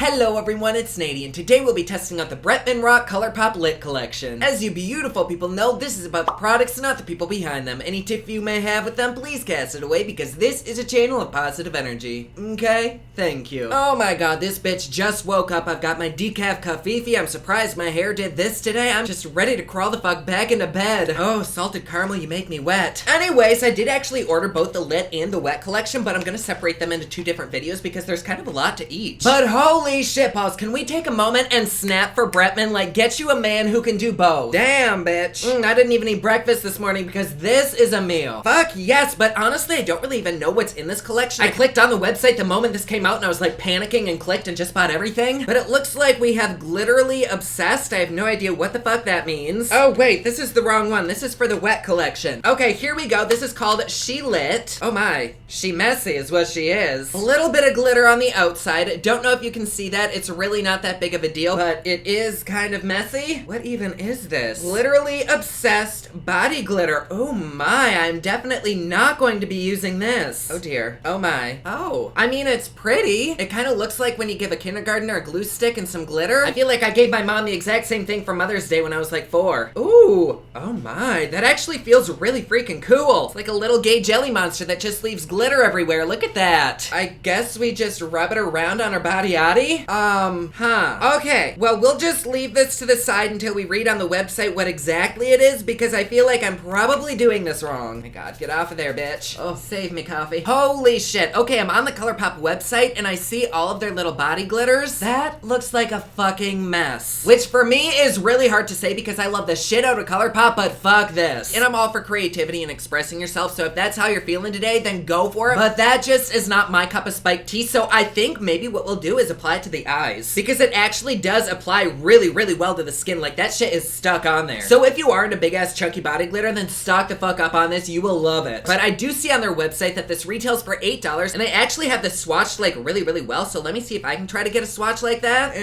Hello everyone, it's Nadie, and today we'll be testing out the Bretman Rock Colourpop Lit Collection. As you beautiful people know, this is about the products, not the people behind them. Any tip you may have with them, please cast it away, because this is a channel of positive energy. Okay? Thank you. Oh my god, this bitch just woke up. I've got my decaf kaffifi. I'm surprised my hair did this today. I'm just ready to crawl the fuck back into bed. Oh, salted caramel, you make me wet. Anyways, I did actually order both the lit and the wet collection, but I'm gonna separate them into two different videos because there's kind of a lot to each. But holy shit, balls, can we take a moment and snap for Bretman? Like, get you a man who can do both. Damn, bitch. I didn't even eat breakfast this morning because this is a meal. Fuck yes, but honestly, I don't really even know what's in this collection. I clicked on the website the moment this came out and I was like panicking and clicked and just bought everything. But it looks like we have Glitterly Obsessed. I have no idea what the fuck that means. Oh wait, this is the wrong one. This is for the wet collection. Okay, here we go. This is called She Lit. Oh my, she messy is what she is. A little bit of glitter on the outside. Don't know if you can see that. It's really not that big of a deal, but it is kind of messy. What even is this? Literally Obsessed body glitter. Oh my, I'm definitely not going to be using this. Oh dear. Oh my. Oh, I mean, it's pretty. It kind of looks like when you give a kindergartner a glue stick and some glitter. I feel like I gave my mom the exact same thing for Mother's Day when I was like 4. Ooh. Oh my, that actually feels really freaking cool. It's like a little gay jelly monster that just leaves glitter everywhere. Look at that. I guess we just rub it around on our body-yaddy? Okay, well, we'll just leave this to the side until we read on the website what exactly it is, because I feel like I'm probably doing this wrong. Oh my god, get off of there, bitch. Oh, save me, coffee. Holy shit. Okay, I'm on the Colourpop website, and I see all of their little body glitters. That looks like a fucking mess. Which, for me, is really hard to say because I love the shit out of Colourpop, but fuck this. And I'm all for creativity and expressing yourself, so if that's how you're feeling today, then go for it. But that just is not my cup of spiked tea, so I think maybe what we'll do is apply it to the eyes. Because it actually does apply really, really well to the skin. Like, that shit is stuck on there. So if you are into big-ass chunky body glitter, then stock the fuck up on this. You will love it. But I do see on their website that this retails for $8, and they actually have this swatched, like, really, really well. So let me see if I can try to get a swatch like that.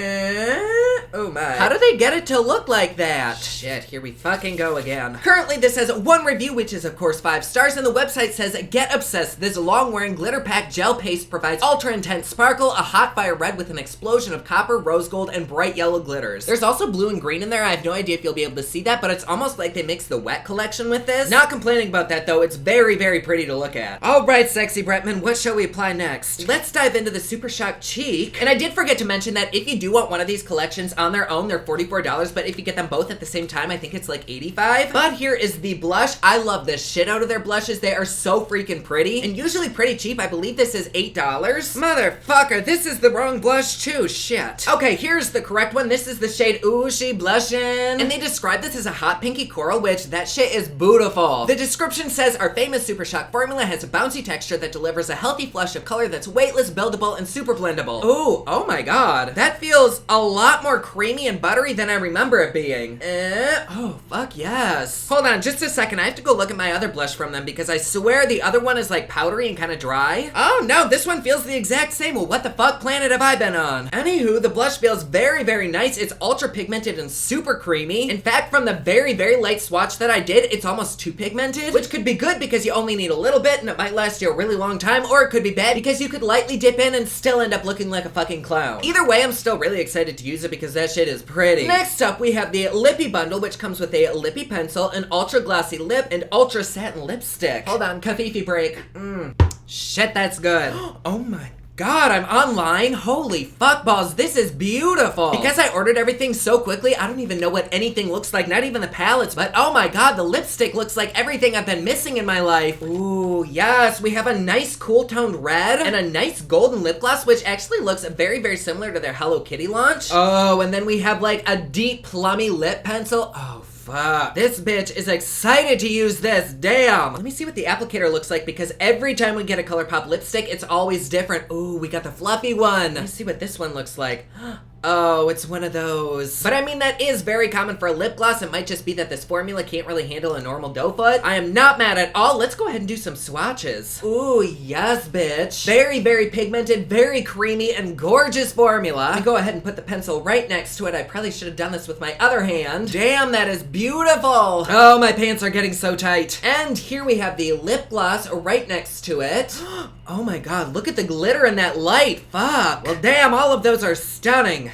Oh my. How do they get it to look like that? Shit, here we fucking go again. Currently, this has one review, which is, of course, 5 stars, and the website says, "Get obsessed. This long-wearing glitter-packed gel paste provides ultra-intense sparkle, a hot fire red with an explosion of copper, rose gold, and bright yellow glitters." There's also blue and green in there. I have no idea if you'll be able to see that, but it's almost like they mixed the wet collection with this. Not complaining about that, though. It's very, very pretty to look at. All right, sexy Bretman, what shall we apply next? Let's dive into the Super Shock Cheek. And I did forget to mention that if you do want one of these collections on their own, they're $44, but if you get them both at the same time, I think it's like $85. But here is the blush. I love the shit out of their blushes. They are so freaking pretty, and usually pretty cheap. I believe this is $8. Motherfucker, this is the wrong blush too. Shit. Okay, here's the correct one. This is the shade Ooh She Blushin'. And they describe this as a hot pinky coral, which that shit is beautiful. The description says, "Our famous Super Shock formula has a bouncy texture that delivers a healthy flush of color that's weightless, buildable, and super blendable." Ooh, oh my god. That feels a lot more creamy and buttery than I remember it being. Oh, fuck yes. Hold on just a second. I have to go look at my other blush from them because I swear the other one is like powdery and kind of dry. Oh no, this one feels the exact same. Well, what the fuck planet have I been on? Anywho, the blush feels very, very nice. It's ultra pigmented and super creamy. In fact, from the very, very light swatch that I did, it's almost too pigmented, which could be good because you only need a little bit and it might last you a really long time, or it could be bad because you could lightly dip in and still end up looking like a fucking clown. Either way, I'm still really excited to use it because that shit is pretty. Next up, we have the Lippy Bundle, which comes with a lippy pencil, an ultra glossy lip, and ultra satin lipstick. Hold on, kaffifi break. Shit, that's good. Oh my god, I'm online. Holy fuck balls, this is beautiful. Because I ordered everything so quickly, I don't even know what anything looks like, not even the palettes, but oh my god, the lipstick looks like everything I've been missing in my life. Ooh, yes, we have a nice cool toned red and a nice golden lip gloss, which actually looks very, very similar to their Hello Kitty launch. Oh, and then we have like a deep plummy lip pencil. Oh, fuck. This bitch is excited to use this. Damn. Let me see what the applicator looks like because every time we get a Colourpop lipstick, it's always different. Ooh, we got the fluffy one. Let me see what this one looks like. Oh, it's one of those. But I mean, that is very common for a lip gloss. It might just be that this formula can't really handle a normal doe foot. I am not mad at all. Let's go ahead and do some swatches. Ooh, yes, bitch. Very, very pigmented, very creamy, and gorgeous formula. I go ahead and put the pencil right next to it. I probably should have done this with my other hand. Damn, that is beautiful. Oh, my pants are getting so tight. And here we have the lip gloss right next to it. Oh my god, look at the glitter in that light. Fuck. Well, damn, all of those are stunning.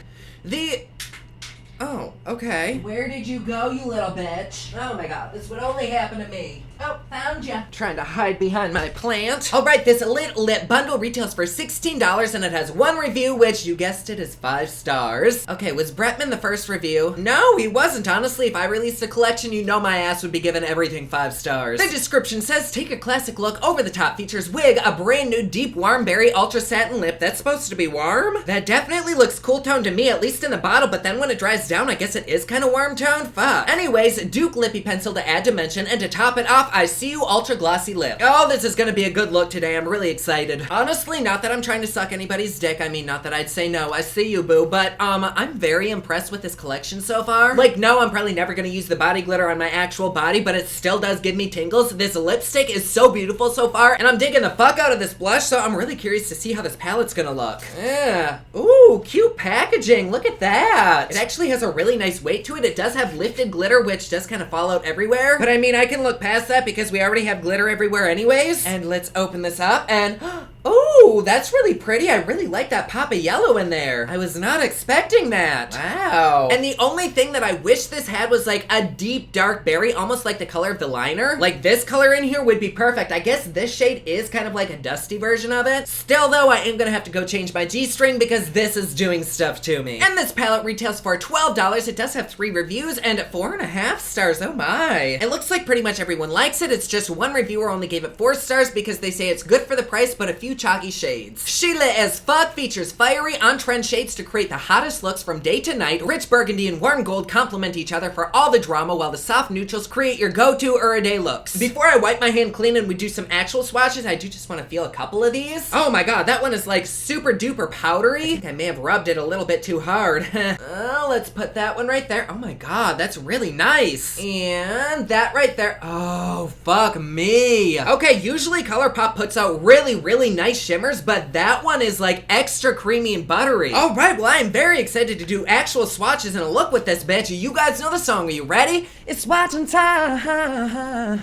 Oh, okay. Where did you go, you little bitch? Oh my god, this would only happen to me. Oh, found ya. Trying to hide behind my plant. Alright, this lit lip bundle retails for $16 and it has one review, which, you guessed it, is 5 stars. Okay, was Bretman the first review? No, he wasn't. Honestly, if I released a collection, you know my ass would be giving everything 5 stars. The description says, take a classic look over the top, features wig, a brand new deep warm berry ultra satin lip. That's supposed to be warm? That definitely looks cool tone to me, at least in the bottle, but then when it dries down, I guess it is kind of warm tone. Fuck. Anyways, Duke lippy pencil to add dimension, and to top it off, I see you ultra glossy lip. Oh, this is gonna be a good look today. I'm really excited. Honestly, not that I'm trying to suck anybody's dick. I mean, not that I'd say no. I see you, boo. But, I'm very impressed with this collection so far. Like, no, I'm probably never gonna use the body glitter on my actual body, but it still does give me tingles. This lipstick is so beautiful so far, and I'm digging the fuck out of this blush, so I'm really curious to see how this palette's gonna look. Yeah. Ooh, cute packaging. Look at that. It actually has a really nice weight to it. It does have lifted glitter, which does kind of fall out everywhere. But I mean, I can look past that because we already have glitter everywhere anyways. And let's open this up and oh, that's really pretty. I really like that pop of yellow in there. I was not expecting that. Wow. And the only thing that I wish this had was like a deep dark berry, almost like the color of the liner. Like this color in here would be perfect. I guess this shade is kind of like a dusty version of it. Still though, I am gonna have to go change my G-string because this is doing stuff to me. And this palette retails for $12. It does have 3 reviews and 4.5 stars. Oh my. It looks like pretty much everyone likes it. It's just one reviewer only gave it 4 stars because they say it's good for the price, but a few chalky shades. She lit as fuck features fiery on-trend shades to create the hottest looks from day to night. Rich burgundy and warm gold complement each other for all the drama, while the soft neutrals create your go-to day looks. Before I wipe my hand clean and we do some actual swatches, I do just want to feel a couple of these. Oh my god, that one is like super duper powdery. I think I may have rubbed it a little bit too hard. Let's put that one right there. Oh my god, that's really nice. And that right there. Oh, fuck me. Okay, usually Colourpop puts out really nice shimmers, but that one is like extra creamy and buttery. All right, well, I am very excited to do actual swatches and a look with this bitch. You guys know the song. Are you ready? It's swatching time.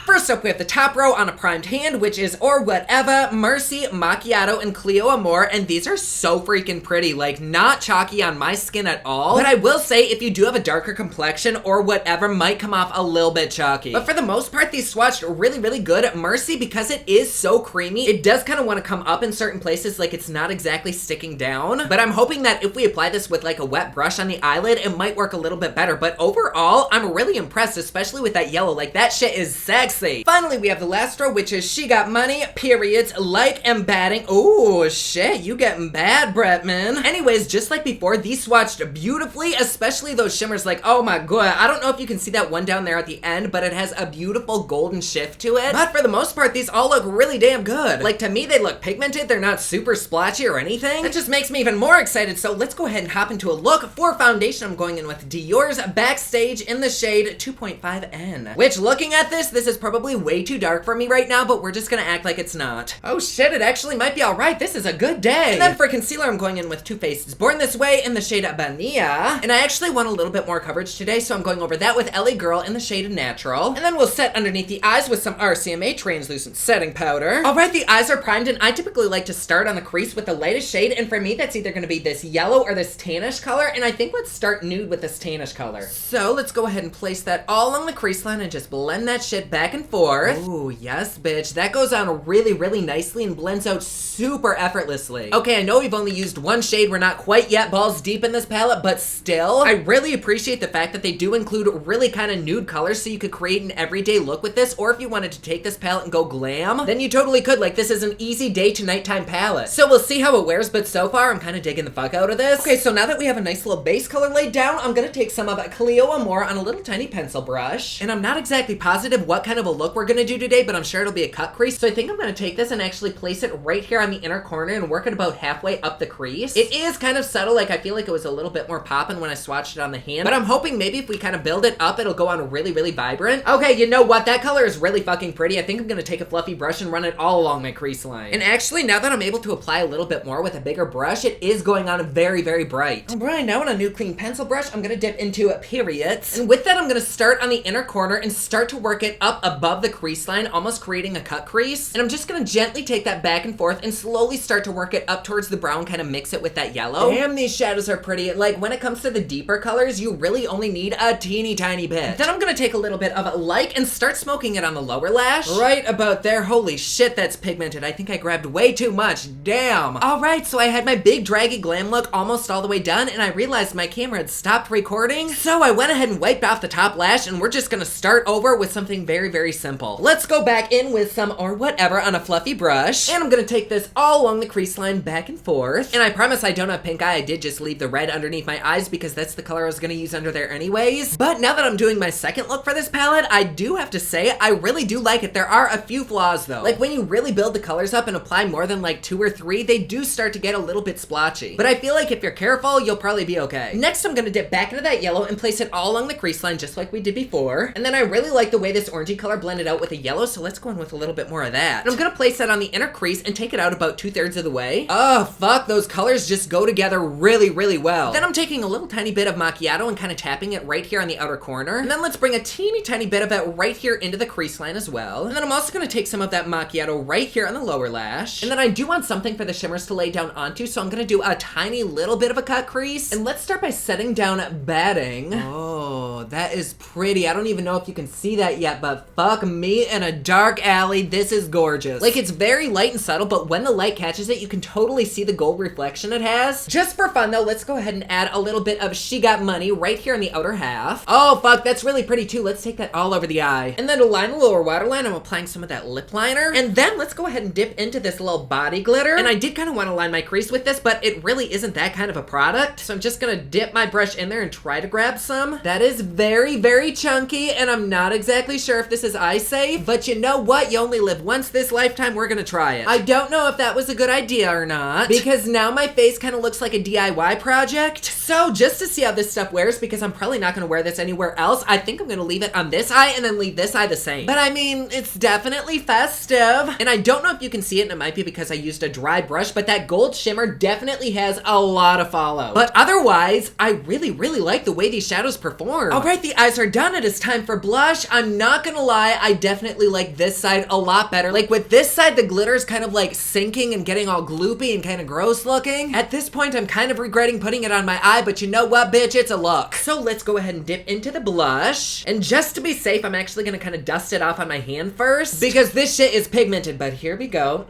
First up, we have the top row on a primed hand, which is Or Whatever, Mercy, Macchiato, and Cleo Amore, and these are so freaking pretty, like not chalky on my skin at all. But I will say, if you do have a darker complexion, Or Whatever might come off a little bit chalky. But for the most part, these swatched really good. Mercy, because it is so creamy, it does kind of want to come up in certain places, like it's not exactly sticking down. But I'm hoping that if we apply this with like a wet brush on the eyelid, it might work a little bit better. But overall, I'm really impressed, especially with that yellow. Like that shit is sexy. Finally, we have the last row, which is She Got Money, periods, like and batting. Oh shit, you getting bad, Bretman. Anyways, just like before, these swatched beautifully, especially those shimmers. Like, oh my god, I don't know if you can see that one down there at the end, but it has a beautiful golden shift to it. But for the most part, these all look really damn good. Like, to me, they look pigmented. They're not super splotchy or anything. It just makes me even more excited. So let's go ahead and hop into a look. For foundation, I'm going in with Dior's Backstage in the shade 2.5N, which, looking at this is probably way too dark for me right now, but we're just gonna act like it's not. Oh shit, it actually might be alright. This is a good day. And then for concealer, I'm going in with Too Faced's Born This Way in the shade Bania. And I actually want a little bit more coverage today, so I'm going over that with LA Girl in the shade Natural. And then we'll set underneath the eyes with some RCMA translucent setting powder. Alright, the eyes are primed, and I typically like to start on the crease with the lightest shade, and for me, that's either gonna be this yellow or this tannish color, and I think let's start nude with this tannish color. So let's go ahead and place that all along the crease line and just blend that shit back and forth. Ooh, yes, bitch. That goes on really nicely and blends out super effortlessly. Okay, I know we've only used one shade. We're not quite yet balls deep in this palette, but still, I really appreciate the fact that they do include really kind of nude colors so you could create an everyday look with this, or if you wanted to take this palette and go glam, then you totally could. Like, this is an easy day to nighttime palette. So we'll see how it wears, but so far, I'm kind of digging the fuck out of this. Okay, so now that we have a nice little base color laid down, I'm gonna take some of Cleo Amore on a little tiny pencil brush, and I'm not exactly positive what kind of a look we're gonna do today, but I'm sure it'll be a cut crease. So I think I'm gonna take this and actually place it right here on the inner corner and work it about halfway up the crease. It is kind of subtle. Like, I feel like it was a little bit more poppin' when I swatched it on the hand, but I'm hoping maybe if we kind of build it up, it'll go on really vibrant. Okay, you know what? That color is really fucking pretty. I think I'm gonna take a fluffy brush and run it all along my crease line. And actually, now that I'm able to apply a little bit more with a bigger brush, it is going on very bright. All right, now on a new clean pencil brush, I'm gonna dip into periods. And with that, I'm gonna start on the inner corner and start to work it up above the crease line, almost creating a cut crease. And I'm just gonna gently take that back and forth and slowly start to work it up towards the brown, kind of mix it with that yellow. Damn, these shadows are pretty. Like, when it comes to the deeper colors, you really only need a teeny tiny bit. Then I'm gonna take a little bit of like and start smoking it on the lower lash. Right about there. Holy shit, that's pigmented. I think I grabbed way too much. Damn. All right, so I had my big draggy glam look almost all the way done, and I realized my camera had stopped recording. So I went ahead and wiped off the top lash, and we're just gonna start over with something very, very simple. Let's go back in with some or whatever on a fluffy brush, and I'm gonna take this all along the crease line back and forth. And I promise I don't have pink eye. I did just leave the red underneath my eyes because that's the color I was gonna use under there anyways. But now that I'm doing my second look for this palette, I do have to say I really do like it. There are a few flaws though. Like when you really build the colors up and apply more than like 2 or 3, they do start to get a little bit splotchy. But I feel like if you're careful, you'll probably be okay. Next, I'm gonna dip back into that yellow and place it all along the crease line just like we did before. And then I really like the way this orangey color blended out with the yellow, so let's go in with a little bit more of that. And I'm gonna place that on the inner crease and take it out about 2/3 of the way. Oh, fuck, those colors just go together really, really well. Then I'm taking a little tiny bit of macchiato and kind of tapping it right here on the outer corner. And then let's bring a teeny tiny bit of it right here into the crease line as well. And then I'm also gonna take some of that macchiato right here on the lower lash. And then I do want something for the shimmers to lay down onto, so I'm gonna do a tiny little bit of a cut crease. And let's start by setting down batting. Oh, that is pretty. I don't even know if you can see that yet, but fuck me, in a dark alley, this is gorgeous. Like, it's very light and subtle, but when the light catches it, you can totally see the gold reflection it has. Just for fun though, let's go ahead and add a little bit of She Got Money right here on the outer half. Oh fuck, that's really pretty too. Let's take that all over the eye. And then to line the lower waterline, I'm applying some of that lip liner. And then let's go ahead and dip into this little body glitter. And I did kind of want to line my crease with this, but it really isn't that kind of a product. So I'm just gonna dip my brush in there and try to grab some. That is very, very chunky, and I'm not exactly sure if this is eye safe, but you know what? You only live once this lifetime. We're gonna try it. I don't know if that was a good idea or not, because now my face kind of looks like a DIY project. So just to see how this stuff wears, because I'm probably not gonna wear this anywhere else, I think I'm gonna leave it on this eye and then leave this eye the same. But I mean, it's definitely festive. And I don't know if you can see it, and it might be because I used a dry brush, but that gold shimmer definitely has a lot of fallout. But otherwise, I really, really like the way these shadows perform. All right, the eyes are done. It is time for blush. I'm not gonna lie, I definitely like this side a lot better. Like with this side, the glitter is kind of like sinking and getting all gloopy and kind of gross looking. At this point, I'm kind of regretting putting it on my eye, but you know what, bitch? It's a look. So let's go ahead and dip into the blush. And just to be safe, I'm actually gonna kind of dust it off on my hand first, because this shit is pigmented, but here we go.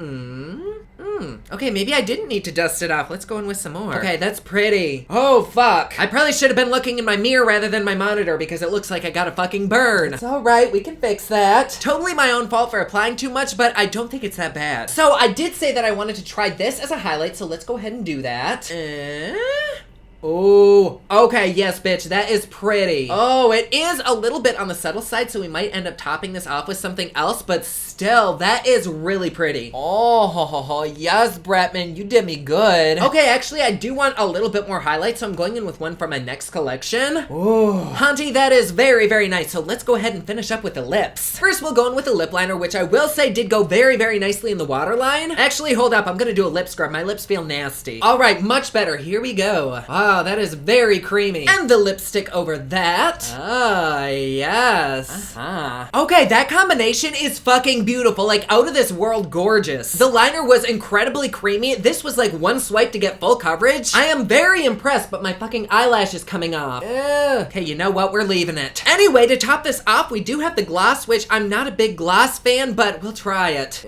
Okay, maybe I didn't need to dust it off. Let's go in with some more. Okay, that's pretty. Oh, fuck. I probably should have been looking in my mirror rather than my monitor, because it looks like I got a fucking burn. It's all right, we can fix that. Totally my own fault for applying too much, but I don't think it's that bad. So I did say that I wanted to try this as a highlight, so let's go ahead and do that. Oh, okay, yes, bitch, that is pretty. Oh, it is a little bit on the subtle side, so we might end up topping this off with something else, but still, that is really pretty. Oh, yes, Bretman, you did me good. Okay, actually, I do want a little bit more highlight, so I'm going in with one for my next collection. Oh, Hunty, that is very, very nice, so let's go ahead and finish up with the lips. First, we'll go in with a lip liner, which I will say did go very, very nicely in the waterline. Actually, hold up, I'm gonna do a lip scrub. My lips feel nasty. All right, much better. Here we go. Wow, that is very creamy. And the lipstick over that. Ah, yes. Okay, that combination is fucking beautiful. Like, out of this world gorgeous. The liner was incredibly creamy. This was like one swipe to get full coverage. I am very impressed, but my fucking eyelash is coming off. Okay, you know what? We're leaving it. Anyway, to top this off, we do have the gloss, which I'm not a big gloss fan, but we'll try it.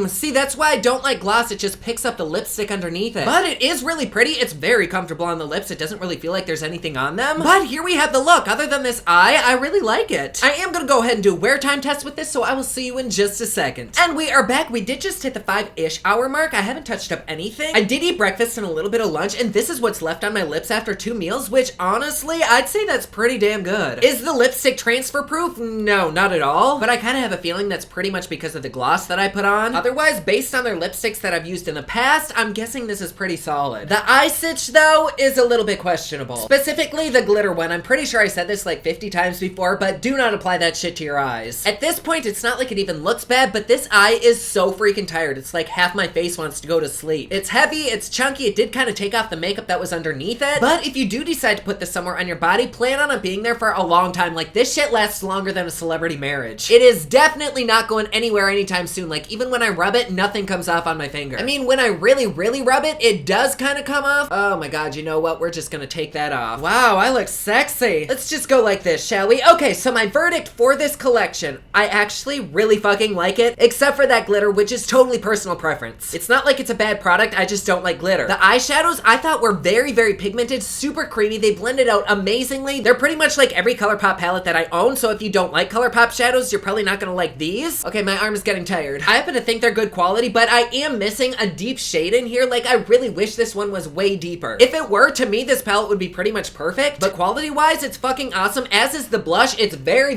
See, that's why I don't like gloss. It just picks up the lipstick underneath it. But it is really pretty. It's very comfortable on the lips. It doesn't really feel like there's anything on them. But here we have the look. Other than this eye, I really like it. I am gonna go ahead and do a wear time test with this, so I will see you in just a second. And we are back. We did just hit the 5-ish hour mark. I haven't touched up anything. I did eat breakfast and a little bit of lunch, and this is what's left on my lips after 2 meals, which honestly, I'd say that's pretty damn good. Is the lipstick transfer proof? No, not at all. But I kind of have a feeling that's pretty much because of the gloss that I put on. Otherwise, based on their lipsticks that I've used in the past, I'm guessing this is pretty solid. The eye stitch, though, is a little bit questionable. Specifically, the glitter one. I'm pretty sure I said this like 50 times before, but do not apply that shit to your eyes. At this point, it's not like it even looks bad, but this eye is so freaking tired. It's like half my face wants to go to sleep. It's heavy, it's chunky, it did kind of take off the makeup that was underneath it, but if you do decide to put this somewhere on your body, plan on it being there for a long time. Like, this shit lasts longer than a celebrity marriage. It is definitely not going anywhere anytime soon. Like, even when I rub it, nothing comes off on my finger. I mean, when I really rub it, it does kind of come off. Oh my god, you know what? We're just gonna take that off. Wow, I look sexy. Let's just go like this, shall we? Okay, so my verdict for this collection, I actually really fucking like it, except for that glitter, which is totally personal preference. It's not like it's a bad product, I just don't like glitter. The eyeshadows I thought were very pigmented, super creamy. They blended out amazingly. They're pretty much like every Colourpop palette that I own, so if you don't like Colourpop shadows, you're probably not gonna like these. Okay, my arm is getting tired. I happen to think they're good quality, but I am missing a deep shade in here. Like, I really wish this one was way deeper. If it were, to me, this palette would be pretty much perfect, but quality-wise, it's fucking awesome, as is the blush. It's very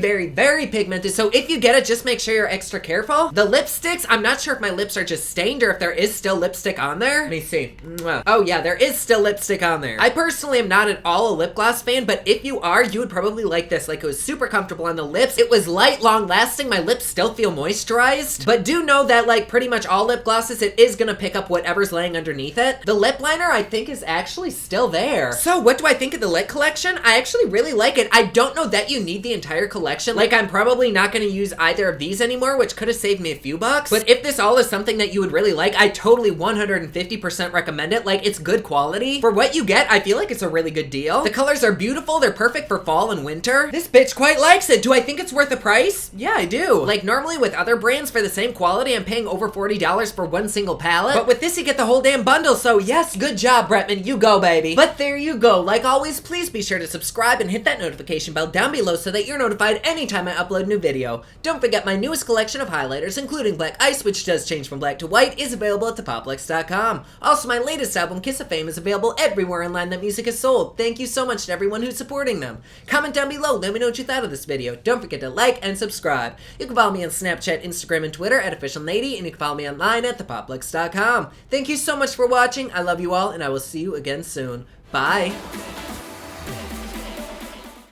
pigmented, so if you get it, just make sure you're extra careful. The lipsticks, I'm not sure if my lips are just stained or if there is still lipstick on there. Let me see. Oh yeah, there is still lipstick on there. I personally am not at all a lip gloss fan, but if you are, you would probably like this. Like, it was super comfortable on the lips. It was light, long lasting. My lips still feel moisturized, but do know that like pretty much all lip glosses, it is gonna pick up whatever's laying underneath it. The lip liner, I think, is actually still there. So what do I think of the lit collection? I actually really like it. I don't know that you need the entire collection. Like, I'm probably not gonna use either of these anymore, which could have saved me a few bucks, but if this all is something that you would really like, I totally 150% recommend it. Like, it's good quality. For what you get, I feel like it's a really good deal. The colors are beautiful. They're perfect for fall and winter. This bitch quite likes it. Do I think it's worth the price? Yeah, I do. Like, normally with other brands for the same quality, I'm paying over $40 for one single palette, but with this you get the whole damn bundle, so yes, good job, Bretman. You go, baby. But there you go. Like always, please be sure to subscribe and hit that notification bell down below so that you're notified anytime I upload a new video. Don't forget my newest collection of highlighters, including Black Ice, which does change from black to white, is available at thepopluxe.com. Also, my latest album, Kiss of Fame, is available everywhere online that music is sold. Thank you so much to everyone who's supporting them. Comment down below, let me know what you thought of this video. Don't forget to like and subscribe. You can follow me on Snapchat, Instagram, and Twitter at officialnady, and you can follow me online at thepopluxe.com. Thank you so much for watching. I love you all, and I will see you again soon. Bye.